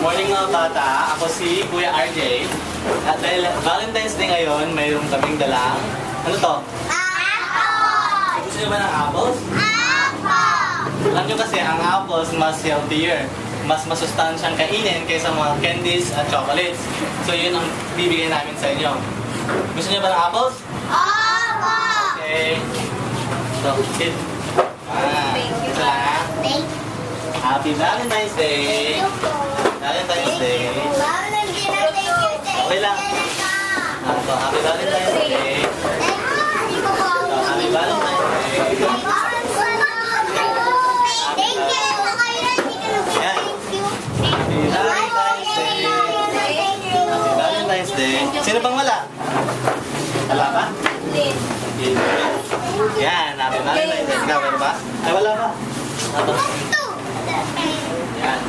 Morning mga bata, ako si Kuya RJ. At dahil Valentine's Day ngayon, mayroon kaming dalang, ano to? Apple! Gusto nyo ba ng apples? Apple! Alam nyo kasi, ang apples mas healthier. Mas masustansyang kainin kaysa mga candies at chocolates. So yun ang bibigay namin sa inyo. Gusto nyo ba ng apples? Apple! Okay. So, sit. Ito lang ha. Thank Happy Valentine's Day! you po. Valentine's Day! Mama, nandiyan na thank you. Okay lang. So, Happy Valentine's Day! Hindi ko po So, Happy Valentine's Day! Thank you. Yan. Happy Valentine's Day! Happy Valentine's Day! Sino bang wala? Wala ba? Yan, Happy Valentine's Day. Ikaw, wala ba? Ay, wala ba? Ito. Yan.